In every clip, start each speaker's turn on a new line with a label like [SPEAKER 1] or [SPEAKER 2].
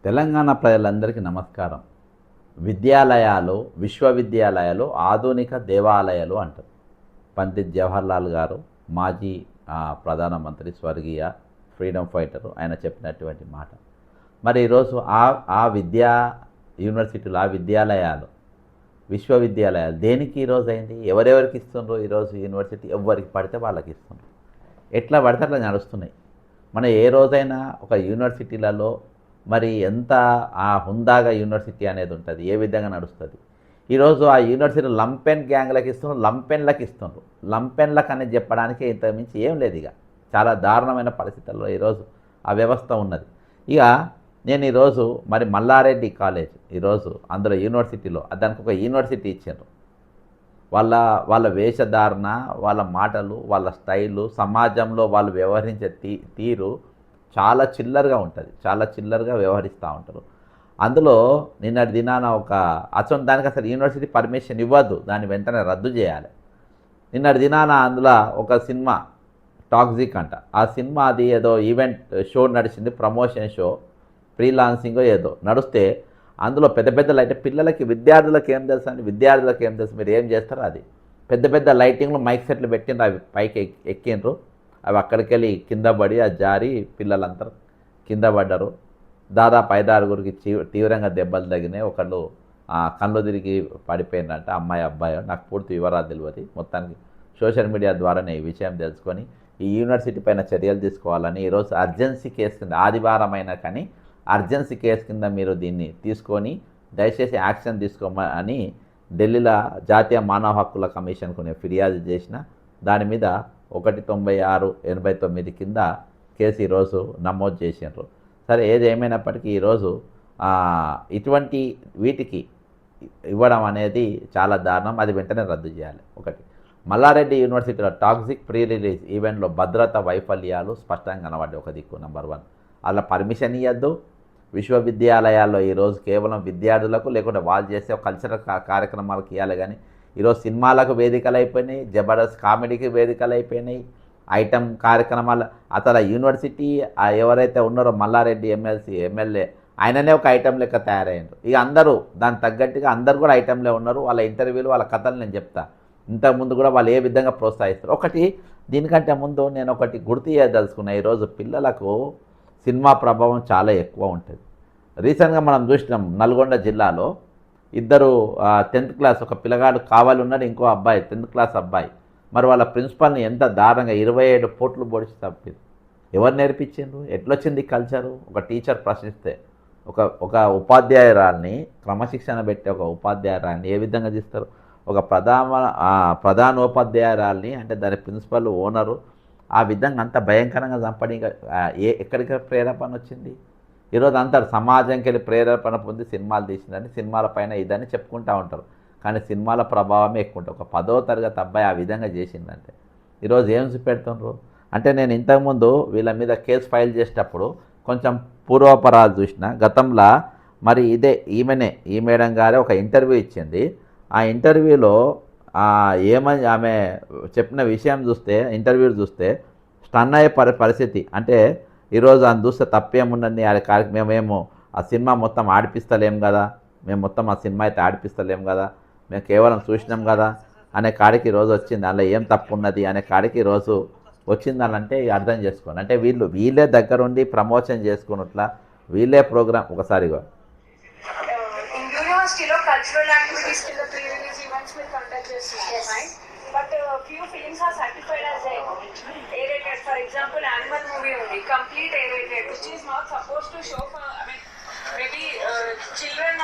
[SPEAKER 1] తెలంగాణ ప్రజలందరికీ నమస్కారం. విద్యాలయాలు, విశ్వవిద్యాలయాలు ఆధునిక దేవాలయాలు అంటారు. పండిత్ జవహర్లాల్ గారు, మాజీ ప్రధానమంత్రి, స్వర్గీయ ఫ్రీడమ్ ఫైటరు, ఆయన చెప్పినటువంటి మాట. మరి ఈరోజు ఆ విద్యా యూనివర్సిటీలు, ఆ విద్యాలయాలు, విశ్వవిద్యాలయాలు దేనికి ఈరోజు అయింది? ఎవరెవరికి ఇస్తుండ్రు? ఈరోజు యూనివర్సిటీ ఎవరికి పడితే వాళ్ళకి ఇస్తుండ్రు. ఎట్లా పడితే అట్లా నడుస్తున్నాయి. మన ఏ రోజైనా ఒక యూనివర్సిటీలలో మరి ఎంత హుందాగా యూనివర్సిటీ అనేది ఉంటుంది, ఏ విధంగా నడుస్తుంది? ఈరోజు ఆ యూనివర్సిటీ లంపెన్ గ్యాంగ్లకు ఇస్తున్నారు, లంపెన్లకు ఇస్తున్నారు. లంపెన్లకు అనేది చెప్పడానికి ఇంతకుమించి ఏం లేదు. ఇక చాలా దారుణమైన పరిస్థితుల్లో ఈరోజు ఆ వ్యవస్థ ఉన్నది. ఇక నేను ఈరోజు మరి మల్లారెడ్డి కాలేజ్, ఈరోజు అందులో యూనివర్సిటీలో దానికి ఒక యూనివర్సిటీ ఇచ్చారు. వాళ్ళ వేషధారణ, వాళ్ళ మాటలు, వాళ్ళ స్టైలు, సమాజంలో వాళ్ళు వ్యవహరించే తీరు చాలా చిల్లరగా ఉంటుంది. చాలా చిల్లరగా వ్యవహరిస్తూ ఉంటారు. అందులో నిన్నటి దినాన దానికి అసలు యూనివర్సిటీ పర్మిషన్ ఇవ్వద్దు, దాన్ని వెంటనే రద్దు చేయాలి. నిన్నటి దినాన అందులో ఒక సినిమా టాక్సిక్ అంట, ఆ సినిమా అది ఏదో ఈవెంట్ షో నడిచింది, ప్రమోషన్ షో, ఫ్రీలాన్సింగ్ ఏదో నడిస్తే అందులో పెద్ద పెద్ద లైట్, పిల్లలకి విద్యార్థులకు ఏం తెలుసు అండి, విద్యార్థులకు ఏం తెలుసు, మీరు ఏం చేస్తారో అది. పెద్ద పెద్ద లైటింగ్లు, మైక్ సెట్లు పెట్టిండ్రు, అవి పైకి ఎక్కిండ్రు, అవి అక్కడికి వెళ్ళి కింద పడి అది జారి పిల్లలంతా కింద పడ్డారు. దాదాపు 5-6 తీవ్రంగా దెబ్బలు తగినాయి. ఒకళ్ళు కళ్ళు తిరిగి పడిపోయిందంట, అమ్మాయి అబ్బాయి. నాకు పూర్తి వివరాలు తెలియదు. మొత్తానికి సోషల్ మీడియా ద్వారానే ఈ విషయం తెలుసుకొని ఈ యూనివర్సిటీ పైన చర్యలు తీసుకోవాలని ఈరోజు అర్జెన్సీ కేసు కింద, ఆదివారం అయినా కానీ అర్జెన్సీ కేసు కింద మీరు దీన్ని తీసుకొని దయచేసి యాక్షన్ తీసుకోమని ఢిల్లీలో జాతీయ మానవ హక్కుల కమిషన్కు నేను ఫిర్యాదు చేసిన. దాని మీద 196/89 కింద కేసు ఈరోజు నమోదు చేసినారు. సరే, ఏది ఏమైనప్పటికీ ఈరోజు ఇటువంటి వీటికి ఇవ్వడం అనేది చాలా దారుణం. అది వెంటనే రద్దు చేయాలి. ఒకటి, మల్లారెడ్డి యూనివర్సిటీలో టాక్సిక్ ప్రీ రిలీజ్ ఈవెంట్లో భద్రతా వైఫల్యాలు స్పష్టంగా కనబడ్డాయి. ఒక దిక్కు నెంబర్ 1, అలా పర్మిషన్ ఇవ్వద్దు. విశ్వవిద్యాలయాల్లో ఈరోజు కేవలం విద్యార్థులకు, లేకుంటే వాళ్ళు చేసే కల్చరల్ కార్యక్రమాలకు ఇవ్వాలి. కానీ ఈరోజు సినిమాలకు వేదికలు అయిపోయినాయి, జబర్దస్త్ కామెడీకి వేదికలు అయిపోయినాయి, ఐటమ్ కార్యక్రమాలు. అసలు యూనివర్సిటీ ఎవరైతే ఉన్నారో మల్లారెడ్డి ఎమ్మెల్యే, ఆయననే ఒక ఐటమ్ లెక్క తయారయ్యారు. ఇక అందరూ దానికి తగ్గట్టుగా అందరు కూడా ఐటంలే ఉన్నారు. వాళ్ళ ఇంటర్వ్యూలు, వాళ్ళ కథలు నేను చెప్తా. ఇంతకుముందు కూడా వాళ్ళు ఏ విధంగా ప్రోత్సహిస్తారు. ఒకటి, దీనికంటే ముందు నేను ఒకటి గుర్తు చేయదలుచుకున్నా. ఈరోజు పిల్లలకు సినిమా ప్రభావం చాలా ఎక్కువ ఉంటుంది. రీసెంట్గా మనం చూసినాం, నల్గొండ జిల్లాలో 2 10th క్లాస్, ఒక పిల్లగాడు కావాలి ఉన్నాడు, ఇంకో అబ్బాయి 10th క్లాస్ అబ్బాయి. మరి వాళ్ళ ప్రిన్సిపాల్ని ఎంత దారుణంగా 27 పోట్లు పొడిచి తప్పింది. ఎవరు నేర్పించారు? ఎట్లొచ్చింది కల్చరు? ఒక టీచర్ ప్రశ్నిస్తే ఒక ఉపాధ్యాయురాల్ని, క్రమశిక్షణ పెట్టే ఒక ఉపాధ్యాయురాల్ని ఏ విధంగా తీస్తారు? ఒక ప్రధానోపాధ్యాయురాల్ని, అంటే దాని ప్రిన్సిపల్, ఓనరు, ఆ విధంగా అంత భయంకరంగా చంపడం ఎక్కడికి ప్రేరేపణ వచ్చింది? ఈరోజు అంటారు సమాజంకి వెళ్ళి ప్రేరేపణ పొంది సినిమాలు తీసిందని, సినిమాల పైన ఇదని చెప్పుకుంటూ ఉంటారు. కానీ సినిమాల ప్రభావమే ఎక్కువ ఉంటుంది. ఒక 10వ తరగతి అబ్బాయి ఆ విధంగా చేసిందంటే ఈరోజు ఏం చూపెడుతుండ్రు అంటే, నేను ఇంతకుముందు వీళ్ళ మీద కేసు ఫైల్ చేసేటప్పుడు కొంచెం పూర్వపరాలు చూసిన. గతంలో మరి ఈ మేడం గారే ఒక ఇంటర్వ్యూ ఇచ్చింది. ఆ ఇంటర్వ్యూలో ఏమని ఆమె చెప్పిన విషయం చూస్తే, ఇంటర్వ్యూ చూస్తే స్టన్ అయ్యే పరిస్థితి. అంటే ఈరోజు అని చూస్తే తప్పేముండండి, మేమేమో ఆ సినిమా మొత్తం ఆడిపిస్తలేం కదా, మేము మొత్తం ఆ సినిమా అయితే ఆడిపిస్తలేం కదా, మేము కేవలం చూసినాం కదా అనే కాడికి ఈరోజు వచ్చింది. అందులో ఏం తప్పు ఉన్నది అనే కాడికి ఈరోజు వచ్చిందనంటే అర్థం చేసుకోండి. అంటే వీళ్ళే దగ్గరుండి ప్రమోషన్ చేసుకున్నట్లా, వీళ్ళే ప్రోగ్రామ్. ఒకసారిగా
[SPEAKER 2] యూనివర్సిటీలో కల్చరల్ యాక్టివిటీస్ కింద ప్రీ రిలీజ్ ఈవెంట్స్ మీరు కండక్ట్ చేస్తున్నారు. But few films are certified as A rated. For example Animal movie ఉంది, complete A rated, which is not suppose to show for maybe children,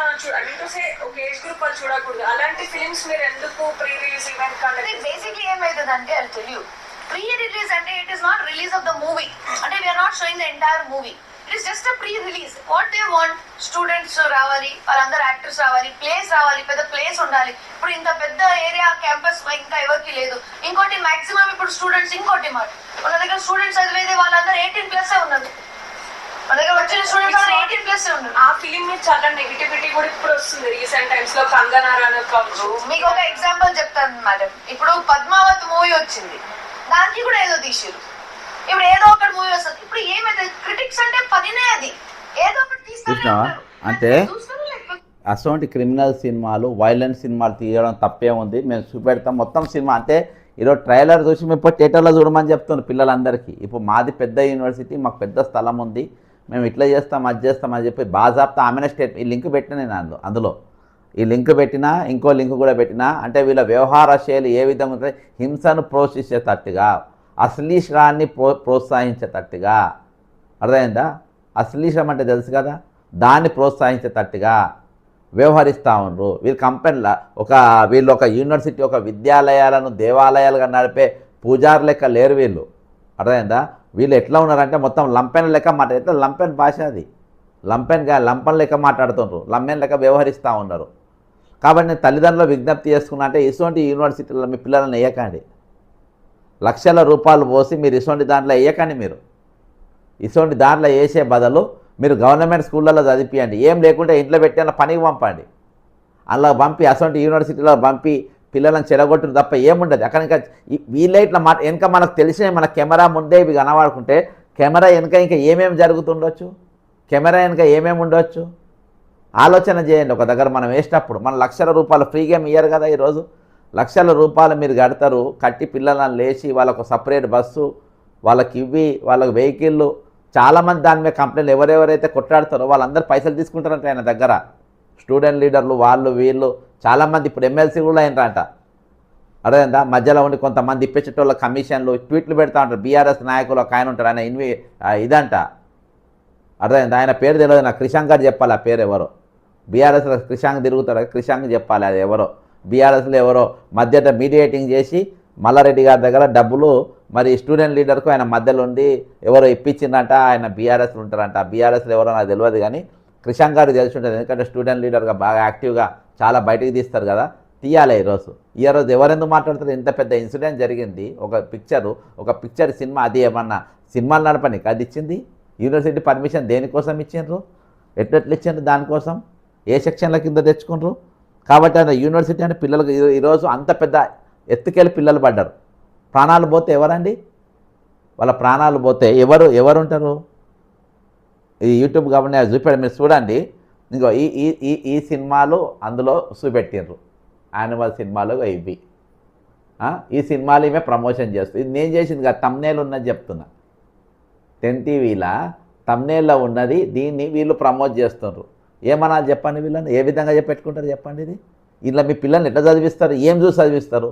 [SPEAKER 2] to say ఒక age group వాళ్ళు చూడకూడదు. అలాంటి films మీరు ఎందుకు pre release event conduct?
[SPEAKER 3] Basically ఏమైతుంది అంటే, అది తెలియదు. ప్రీ రిలీజ్ అంటే it is not release of the movie. అంటే we are not showing the entire movie. It is just a pre release. What they want, students రావాలి, వాళ్ళందరూ యాక్టర్స్ రావాలి, place రావాలి, పెద్ద ప్లేస్ ఉండాలి. ఇప్పుడు ఇంత పెద్ద ఏరియా క్యాంపస్ ఇంకా ఎవరికి లేదు. ఇంకోటి మాక్సిమం ఇప్పుడు స్టూడెంట్స్, ఇంకోటి మాట మన దగ్గర స్టూడెంట్స్ చదివేది వాళ్ళందరూ 18+ ఉన్నారు. మన దగ్గర వచ్చిన స్టూడెంట్స్ 18+ ఉన్నారు.
[SPEAKER 2] ఆ ఫిలిం మీద చాలా నెగిటివిటీ కూడా ఇప్పుడు వస్తుంది రీసెంట్ టైమ్స్ లో. కంగనా రనౌత్ కావచ్చు.
[SPEAKER 3] మీకు ఒక ఎగ్జాంపుల్ చెప్తాను మేడం. ఇప్పుడు పద్మావత్ మూవీ వచ్చింది, దానికి కూడా ఏదో తీసిరు. ఇప్పుడు ఏదో ఒకటి మూవీ వస్తుంది. ఇప్పుడు ఏమైతే క్రిటిక్స్ అంటే పనినే అది. ఏదో ఒకటి తీస్తానే
[SPEAKER 1] చూసినావా?
[SPEAKER 3] ఉంటారు.
[SPEAKER 1] అంటే
[SPEAKER 3] చూస్తారా లేకపోతే
[SPEAKER 1] అటువంటి క్రిమినల్ సినిమాలు వైలెంట్ సినిమాలు తీయడం తప్పే ఉంది, మేము చూపెడతాం మొత్తం సినిమా. అంటే ఈరోజు ట్రైలర్ చూసి మేము ఇప్పుడు థియేటర్లో చూడమని చెప్తున్నారు పిల్లలందరికీ. ఇప్పుడు మాది పెద్ద యూనివర్సిటీ, మాకు పెద్ద స్థలం ఉంది, మేము ఇట్లా చేస్తాం అది చేస్తాం అని చెప్పి బాజాప్తా ఆమెనే స్టేట్ ఈ లింక్ పెట్టిన నేను అందులో ఈ లింక్ పెట్టినా ఇంకో లింక్ కూడా పెట్టినా, అంటే వీళ్ళ వ్యవహార శైలి ఏ విధంగా ఉంటుంది, హింసను ప్రోత్సహించేటట్టుగా, అశ్లీషాన్ని ప్రోత్సహించేటట్టుగా, అర్థమైందా? అశ్లీషం అంటే తెలుసు కదా, దాన్ని ప్రోత్సహించేటట్టుగా వ్యవహరిస్తూ ఉన్నారు వీళ్ళు. కంపెనీల వీళ్ళు ఒక యూనివర్సిటీ, ఒక విద్యాలయాలను దేవాలయాలుగా నడిపే పూజారు లెక్క లేరు వీళ్ళు, అర్థమైందా? వీళ్ళు ఎట్లా ఉన్నారంటే మొత్తం లంపెన్ లెక్క ఎట్లా లంపెన్ భాష అది, లంపన్ లెక్క మాట్లాడుతుండ్రు, లంపెన్ లెక్క వ్యవహరిస్తూ ఉన్నారు. కాబట్టి నేను తల్లిదండ్రులు విజ్ఞప్తి చేసుకున్నా అంటే ఇటువంటి యూనివర్సిటీలో మీ పిల్లలను వేయకండి, లక్షల రూపాయలు పోసి మీరు ఇటువంటి దాంట్లో వేయకండి. మీరు ఇటువంటి దాంట్లో వేసే బదులు మీరు గవర్నమెంట్ స్కూళ్ళలో చదివించండి, ఏం లేకుంటే ఇంట్లో పెట్టి అలా పనికి పంపండి. అలా పంపి అటువంటి యూనివర్సిటీలో పంపి పిల్లలను చెడగొట్టుడు తప్ప ఏముండదు అక్కడ. ఇంకా వీళ్ళే ఇట్లా వెనక మనకు తెలిసిన మన కెమెరా ముందే ఇవి కనబడుకుంటే కెమెరా వెనక ఇంకా ఏమేమి జరుగుతుండొచ్చు, కెమెరా వెనక ఏమేమి ఉండొచ్చు ఆలోచన చేయండి. ఒక దగ్గర మనం వేసినప్పుడు మన లక్షల రూపాయలు ఫ్రీగా ఇయ్యరు కదా ఈరోజు, లక్షల రూపాయలు మీరు కడతారు, కట్టి పిల్లలను లేచి వాళ్ళకు సపరేట్ బస్సు, వాళ్ళకి ఇవి, వాళ్ళకి వెహికల్లు, చాలామంది దాని మీద కంప్లైంట్లు ఎవరెవరైతే కొట్లాడతారో వాళ్ళందరూ పైసలు తీసుకుంటారంట ఆయన దగ్గర. స్టూడెంట్ లీడర్లు వాళ్ళు వీళ్ళు చాలామంది ఇప్పుడు ఎమ్మెల్సీ కూడా అయినరంట, అర్థమైందా? మధ్యలో ఉండి కొంతమంది ఇప్పించేటోళ్ళ కమిషన్లు ట్వీట్లు పెడతా ఉంటారు. బీఆర్ఎస్ నాయకులు ఒక ఆయన ఉంటారు, ఆయన ఇదంట, అర్థమైందా? ఆయన పేరు తెలియదు నాకు, క్రిషాంక్ గారు చెప్పాలి ఆ పేరు ఎవరో. బీఆర్ఎస్లో క్రిషాంక్ తిరుగుతాడు, క్రిషాంక్ చెప్పాలి అది ఎవరో. బీఆర్ఎస్లో ఎవరో మధ్యట మీడియేటింగ్ చేసి మల్లారెడ్డి గారి దగ్గర డబ్బులు మరి స్టూడెంట్ లీడర్కు ఆయన మధ్యలో ఉండి ఎవరో ఇప్పించిందంట, ఆయన బీఆర్ఎస్లో ఉంటారంట. బీఆర్ఎస్లో ఎవరో నాకు తెలియదు కానీ క్రిషాంక్ గారు తెలిసి ఉంటుంది, ఎందుకంటే స్టూడెంట్ లీడర్గా బాగా యాక్టివ్గా చాలా బయటికి తీస్తారు కదా, తీయాలి ఈ రోజు ఎవరెందుకు మాట్లాడుతారు? ఇంత పెద్ద ఇన్సిడెంట్ జరిగింది, ఒక పిక్చర్ సినిమా, అది ఏమన్నా సినిమాలు నడపనికి అది ఇచ్చింది యూనివర్సిటీ పర్మిషన్ దేనికోసం ఇచ్చిండ్రు, ఎట్లెట్లు ఇచ్చిండ్రు, దానికోసం ఏ సెక్షన్ల కింద తెచ్చుకుండ్రు. కాబట్టి అది యూనివర్సిటీ అంటే పిల్లలకు ఈరోజు అంత పెద్ద ఎత్తుకెళ్ళి పిల్లలు పడ్డారు. ప్రాణాలు పోతే ఎవరండి? వాళ్ళ ప్రాణాలు పోతే ఎవరు ఉంటారు? ఈ యూట్యూబ్ కాబట్టి చూపెట్టి మీరు చూడండి. ఇంకో ఈ సినిమాలు అందులో చూపెట్టిండ్రు, యానిమల్ సినిమాలు ఇవి. ఈ సినిమాలు ఈమె ప్రమోషన్ చేస్తుంది. ఇది నేను చేసింది కదా, తమ్నేల్ ఉన్నది చెప్తున్నా. 10 టీవీలా తమ్నేల్లో ఉన్నది, దీన్ని వీళ్ళు ప్రమోట్ చేస్తున్నారు. ఏమన్నా చెప్పండి, వీళ్ళని ఏ విధంగా పెట్టుకుంటారు చెప్పండి? ఇది ఇలా మీ పిల్లల్ని ఎట్లా చదివిస్తారు? ఏం చూసి చదివిస్తారు?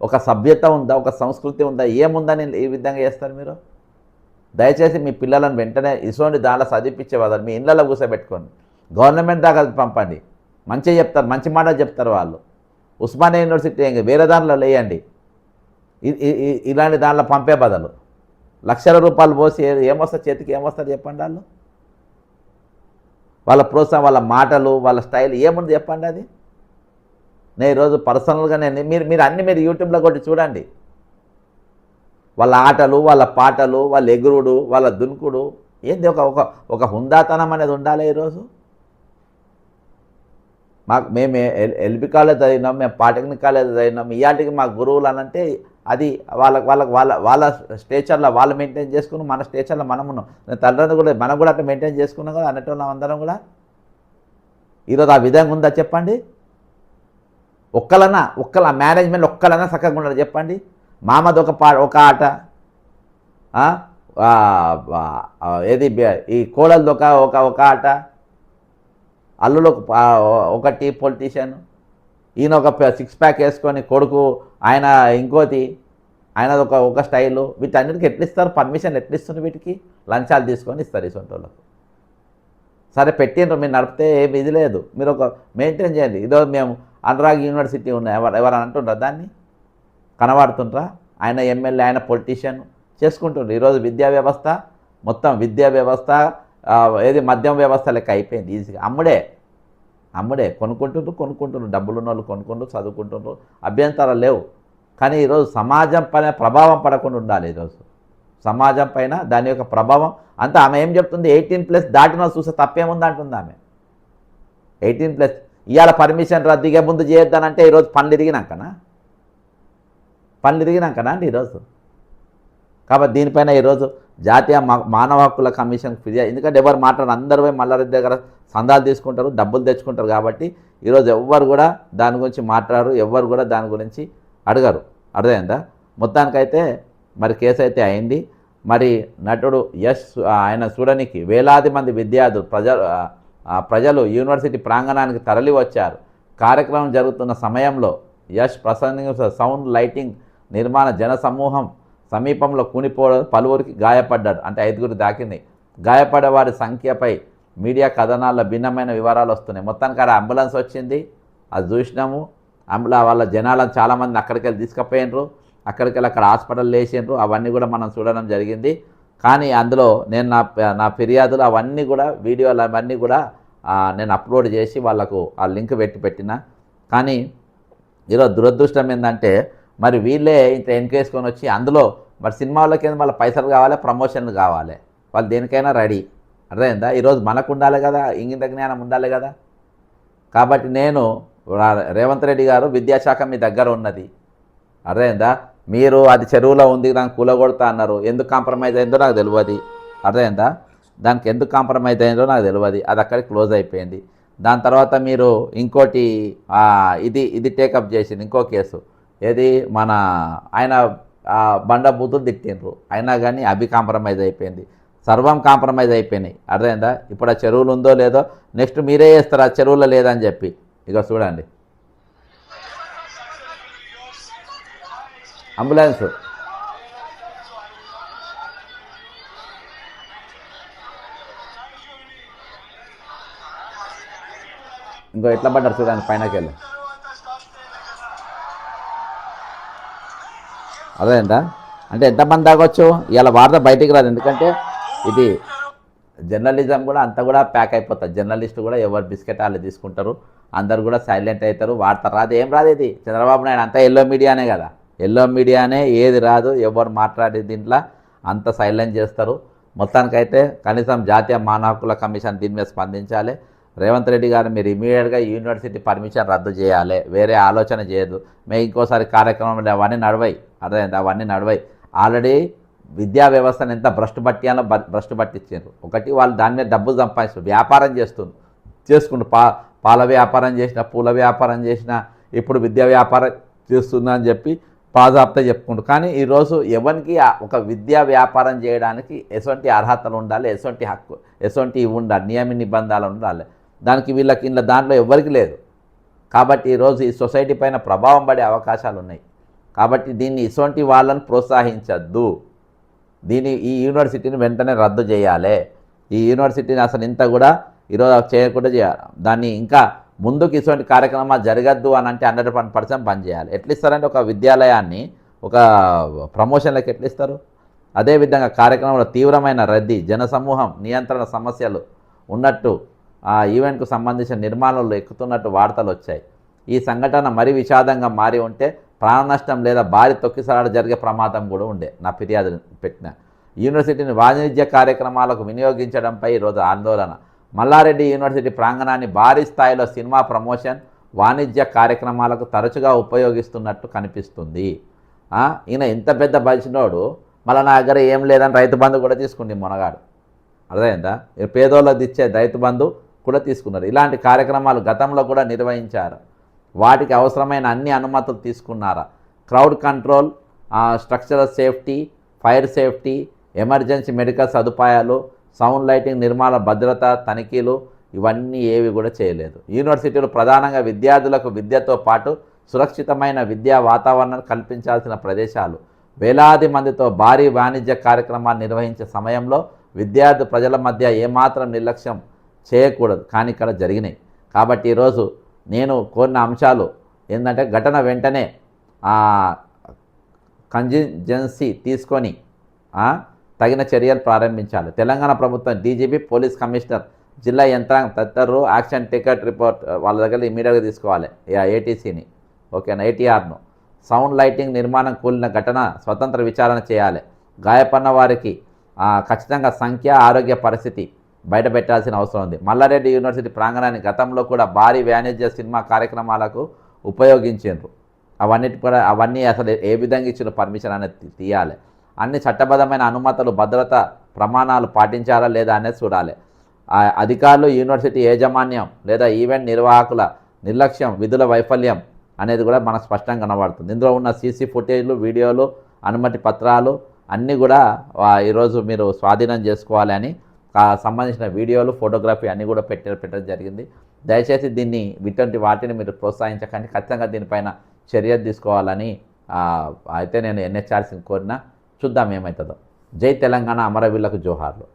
[SPEAKER 1] ఒక సభ్యత ఉందా, ఒక సంస్కృతి ఉందా, ఏముందని ఈ విధంగా చేస్తారు మీరు? దయచేసి మీ పిల్లలను వెంటనే ఇటువంటి దాంట్లో చదివించే వదలు, మీ ఇళ్ళలో కూర్చోబెట్టుకోండి, గవర్నమెంట్ దాకా పంపండి, మంచిగా చెప్తారు, మంచి మాట చెప్తారు వాళ్ళు. ఉస్మానియా యూనివర్సిటీ వేరే దాంట్లో లేయండి, ఇలాంటి దాంట్లో పంపే బదులు లక్షల రూపాయలు పోసి ఏమొస్తారు చేతికి, ఏమొస్తారు చెప్పండి? వాళ్ళ ప్రోత్సాహం, వాళ్ళ మాటలు, వాళ్ళ స్టైల్ ఏముంది చెప్పండి? అది నేను ఈరోజు పర్సనల్గా మీరు అన్నీ మీరు యూట్యూబ్లో కొట్టి చూడండి. వాళ్ళ ఆటలు, వాళ్ళ పాటలు, వాళ్ళ ఎగురుడు, వాళ్ళ దునుకుడు, ఏంది ఒక హుందాతనం అనేది ఉండాలి. ఈరోజు మేము ఎల్బీ కాలేజ్ చదివినాం, మేము పాలిటెక్నిక్ కాలేజ్ చదివినాం, ఇయాటికి మా గురువులు అనంటే అది వాళ్ళ స్టేచర్లో వాళ్ళు మెయింటైన్ చేసుకుని మన స్టేచర్లో మనం ఉన్నాం. తల్లిదండ్రులు కూడా మనం కూడా అట్లా మెయింటైన్ చేసుకున్నాం కదా అన్నట్టు అందరం కూడా. ఈరోజు ఆ విధంగా ఉందా చెప్పండి? ఒక్కల మేనేజ్మెంట్ ఒక్కలన్నా చక్కగా ఉండదు చెప్పండి? మామది ఒక ఆట, ఏది ఈ కోడలది ఒక ఆట, అల్లులో ఒకటి పొలిటీషియన్, ఈయన ఒక 6 ప్యాక్ వేసుకొని కొడుకు, ఆయన ఇంకోటి, ఆయనది ఒక స్టైలు. వీటన్నిటికి ఎట్లిస్తారు పర్మిషన్? ఎట్లిస్తారు? వీటికి లంచాలు తీసుకొని ఇస్తారు ఇటువంటి వాళ్ళకు. సరే పెట్టిండ్రు, మీరు నడిపితే ఏమి ఇది లేదు, మీరు ఒక మెయింటైన్ చేయండి. ఈరోజు మేము అనురాగ్ యూనివర్సిటీ ఉన్నాయి, ఎవరు అంటుండ్రా దాన్ని? కనబడుతుండ్రా? ఆయన ఎమ్మెల్యే, ఆయన పొలిటీషియన్ చేసుకుంటుండ్రు. ఈరోజు విద్యా వ్యవస్థ మొత్తం విద్యా వ్యవస్థ ఏది మద్యం వ్యవస్థ లెక్క అయిపోయింది. ఈజీగా అమ్ముడే కొనుక్కుంటున్నారు, డబ్బులున్న వాళ్ళు కొనుక్కుంటూ చదువుకుంటున్నారు, అభ్యంతరాలు లేవు. కానీ ఈరోజు సమాజం పైన ప్రభావం పడకుండా ఉండాలి. ఈరోజు సమాజం పైన దాని యొక్క ప్రభావం అంతా. ఆమె ఏం చెప్తుంది? 18+ దాటిన చూస్తే తప్పేముంది అంటుంది ఆమె. 18+ ఇవాళ పర్మిషన్ రద్దుగా ముందు చేయొద్దానంటే ఈరోజు పనులు ఇరిగినాకనా అండి ఈరోజు? కాబట్టి దీనిపైన ఈరోజు జాతీయ మానవ హక్కుల కమిషన్ ఫిర్యాదు, ఎందుకంటే ఎవరు మాట్లాడరు, అందరూ పోయి మల్లారెడ్డి దగ్గర సందాలు తీసుకుంటారు, డబ్బులు తెచ్చుకుంటారు. కాబట్టి ఈరోజు ఎవ్వరు కూడా దాని గురించి మాట్లాడరు, ఎవ్వరు కూడా దాని గురించి అడగరు. అర్థమైందా? మొత్తానికైతే మరి కేసు అయితే అయింది. మరి నటుడు యష్ ఆయన చూడడానికి వేలాది మంది విద్యార్థులు ప్రజలు యూనివర్సిటీ ప్రాంగణానికి తరలి వచ్చారు. కార్యక్రమం జరుగుతున్న సమయంలో యష్ ప్రసంగ సౌండ్ లైటింగ్ నిర్మాణ జనసమూహం సమీపంలో కూనిపోవడం పలువురికి గాయపడ్డాడు. అంటే 5గురు దాకింది. గాయపడే వారి సంఖ్యపై మీడియా కథనాల్లో భిన్నమైన వివరాలు వస్తున్నాయి. మొత్తానికి అక్కడ అంబులెన్స్ వచ్చింది, అది చూసినాము. వాళ్ళ జనాలను చాలామంది అక్కడికి వెళ్ళి తీసుకుపోయినరు, అక్కడికి వెళ్ళి అక్కడ హాస్పిటల్ వేసిండ్రు. అవన్నీ కూడా మనం చూడడం జరిగింది. కానీ అందులో నేను నా ఫిర్యాదులు అవన్నీ కూడా వీడియోలు అవన్నీ కూడా నేను అప్లోడ్ చేసి వాళ్ళకు ఆ లింక్ పెట్టిన. కానీ ఈరోజు దురదృష్టం ఏంటంటే మరి వీళ్ళే ఇంత ఎన్కేసుకొని వచ్చి అందులో మరి సినిమాలకి వాళ్ళ పైసలు కావాలి, ప్రమోషన్లు కావాలి, వాళ్ళు దేనికైనా రెడీ. అర్థమైందా? ఈరోజు మనకు ఉండాలి కదా, ఇంగిత జ్ఞానం ఉండాలి కదా. కాబట్టి నేను రేవంత్ రెడ్డి గారు విద్యాశాఖ మీ దగ్గర ఉన్నది, అర్థమైందా? మీరు అది చెరువులో ఉంది దానికి కూలగొడతా అన్నారు, ఎందుకు కాంప్రమైజ్ అయిందో నాకు తెలియదు. అర్థమైందా? దానికి ఎందుకు కాంప్రమైజ్ అయిందో నాకు తెలియదు. అది అక్కడికి క్లోజ్ అయిపోయింది. దాని తర్వాత మీరు ఇంకోటి ఇది టేకప్ చేసింది, ఇంకో కేసు. ఏది మన ఆయన బండ బూతులు తిట్టిండ్రు, అయినా కానీ అవి కాంప్రమైజ్ అయిపోయింది, సర్వం కాంప్రమైజ్ అయిపోయినాయి. అర్థమైందా? ఇప్పుడు ఆ చెరువులు ఉందో లేదో నెక్స్ట్ మీరే చేస్తారు, ఆ చెరువులో లేదని చెప్పి. ఇక చూడండి అంబులెన్స్ ఇంకో ఎట్లా పడ్డారు చూడండి పైనకి వెళ్ళి. అదేంటా అంటే ఎంతమంది తాగొచ్చు ఇలా వార్త బయటికి రాదు, ఎందుకంటే ఇది జర్నలిజం కూడా అంతా కూడా ప్యాక్ అయిపోతుంది. జర్నలిస్టు కూడా ఎవరు బిస్కెట్ వాళ్ళు తీసుకుంటారు, అందరు కూడా సైలెంట్ అవుతారు, వార్త రాదు, ఏం రాదు. ఇది చంద్రబాబు నాయుడు అంతా ఎల్లో మీడియానే కదా, ఎల్లో మీడియానే, ఏది రాదు, ఎవరు మాట్లాడే దీంట్లో అంత సైలెంట్ చేస్తారు. మొత్తానికైతే కనీసం జాతీయ మానవ హక్కుల కమిషన్ దీని మీద స్పందించాలి. రేవంత్ రెడ్డి గారు మీరు ఇమీడియట్గా యూనివర్సిటీ పర్మిషన్ రద్దు చేయాలి, వేరే ఆలోచన చేయదు. మేము ఇంకోసారి కార్యక్రమం అవన్నీ నడవాయి, అర్థమైంది, అవన్నీ నడవాయి. ఆల్రెడీ విద్యా వ్యవస్థను ఎంత భ్రష్టు పట్టించారు. ఒకటి వాళ్ళు దాని మీద డబ్బులు సంపాదిస్తారు, వ్యాపారం చేసుకుంటూ పాల వ్యాపారం చేసిన, పూల వ్యాపారం చేసిన, ఇప్పుడు విద్యా వ్యాపారం చేస్తుందా అని చెప్పి పాజాప్తా చెప్పుకుంటారు. కానీ ఈరోజు ఎవరికి ఒక విద్యా వ్యాపారం చేయడానికి ఎటువంటి అర్హతలు ఉండాలి, ఎటువంటి హక్కు, ఎటువంటి ఉండాలి, నియమ నిబంధనలు ఉండాలి. దానికి వీళ్ళకి ఇంట్లో దాంట్లో ఎవరికి లేదు. కాబట్టి ఈరోజు ఈ సొసైటీ పైన ప్రభావం పడే అవకాశాలు ఉన్నాయి. కాబట్టి దీన్ని ఇటువంటి వాళ్ళని ప్రోత్సహించద్దు. ఈ యూనివర్సిటీని వెంటనే రద్దు చేయాలి. ఈ యూనివర్సిటీని అసలు ఇంత కూడా ఈరోజు చేయకుండా చేయాలి. దాన్ని ఇంకా ముందుకు ఇటువంటి కార్యక్రమాలు జరగద్దు అని అంటే 100% పని చేయాలి. ఎట్లా ఇస్తారంటే ఒక విద్యాలయాన్ని ఒక ప్రమోషన్లకు ఎట్లా ఇస్తారు? అదేవిధంగా కార్యక్రమంలో తీవ్రమైన రద్దీ, జనసమూహం నియంత్రణ సమస్యలు ఉన్నట్టు ఆ ఈవెంట్కు సంబంధించిన నిర్మాణాలు ఎక్కుతున్నట్టు వార్తలు వచ్చాయి. ఈ సంఘటన మరీ విషాదంగా మారి ఉంటే ప్రాణ నష్టం లేదా భారీ తొక్కిసలాట జరిగే ప్రమాదం కూడా ఉండే. నా ఫిర్యాదు పెట్టిన యూనివర్సిటీని వాణిజ్య కార్యక్రమాలకు వినియోగించడంపై ఈరోజు ఆందోళన. మల్లారెడ్డి యూనివర్సిటీ ప్రాంగణాన్ని భారీ స్థాయిలో సినిమా ప్రమోషన్, వాణిజ్య కార్యక్రమాలకు తరచుగా ఉపయోగిస్తున్నట్టు కనిపిస్తుంది. ఈయన ఇంత పెద్ద బలిసినోడు మళ్ళీ నా దగ్గర ఏం లేదని రైతు బంధు కూడా తీసుకుంది మొనగాడు. అర్థమైందా? పేదోళ్ళకి ఇచ్చే రైతు బంధు కూడా తీసుకున్నారు. ఇలాంటి కార్యక్రమాలు గతంలో కూడా నిర్వహించారు. వాటికి అవసరమైన అన్ని అనుమతులు తీసుకున్నారా? Crowd control, structural safety, fire safety, emergency medical సదుపాయాలు, సౌండ్ లైటింగ్ నిర్మాణ భద్రత తనిఖీలు ఇవన్నీ ఏవి కూడా చేయలేదు. యూనివర్సిటీలు ప్రధానంగా విద్యార్థులకు విద్యతో పాటు సురక్షితమైన విద్యా వాతావరణాన్ని కల్పించాల్సిన ప్రదేశాలు. వేలాది మందితో భారీ వాణిజ్య కార్యక్రమాలు నిర్వహించే సమయంలో విద్యార్థి ప్రజల మధ్య ఏమాత్రం నిర్లక్ష్యం చేయకూడదు, కానీ ఇక్కడ జరిగినాయి. కాబట్టి ఈరోజు నేను కోరిన అంశాలు ఏంటంటే ఘటన వెంటనే కంటింజెన్సీ తీసుకొని తగిన చర్యలు ప్రారంభించాలి. తెలంగాణ ప్రభుత్వం డీజీపీ, పోలీస్ కమిషనర్, జిల్లా యంత్రాంగం తదితరులు యాక్షన్ టికెట్ రిపోర్ట్ వాళ్ళ దగ్గర ఇమీడియట్గా తీసుకోవాలి. ఏటీసీని ఓకేనా, ఏటీఆర్ను. సౌండ్ లైటింగ్ నిర్మాణం కూలిన ఘటన స్వతంత్ర విచారణ చేయాలి. గాయపడిన వారికి ఖచ్చితంగా సంఖ్య, ఆరోగ్య పరిస్థితి బయట పెట్టాల్సిన అవసరం ఉంది. మల్లారెడ్డి యూనివర్సిటీ ప్రాంగణాన్ని గతంలో కూడా భారీ వాణిజ్య సినిమా కార్యక్రమాలకు ఉపయోగించారు. అవన్నీ అసలు ఏ విధంగా ఇచ్చిన పర్మిషన్ అనేది తీయాలి. అన్ని చట్టబద్ధమైన అనుమతులు భద్రత ప్రమాణాలు పాటించారా లేదా అనేది చూడాలి. అధికారులు, యూనివర్సిటీ యాజమాన్యం లేదా ఈవెంట్ నిర్వాహకుల నిర్లక్ష్యం, విధుల వైఫల్యం అనేది కూడా మనకు స్పష్టంగా కనబడుతుంది. ఇందులో ఉన్న సీసీ ఫుటేజ్లు, వీడియోలు, అనుమతి పత్రాలు అన్నీ కూడా ఈరోజు మీరు స్వాధీనం చేసుకోవాలి అని సంబంధించిన వీడియోలు, ఫోటోగ్రఫీ అన్నీ కూడా పెట్టడం జరిగింది. దయచేసి దీన్ని ఇటువంటి వాటిని మీరు ప్రోత్సహించకండి. ఖచ్చితంగా దీనిపైన చర్యలు తీసుకోవాలని అయితే నేను ఎన్హెచ్ఆర్సీని కోరినా. చూద్దాం ఏమవుతుందో. జై తెలంగాణ, అమరవీరులకు జోహార్లు.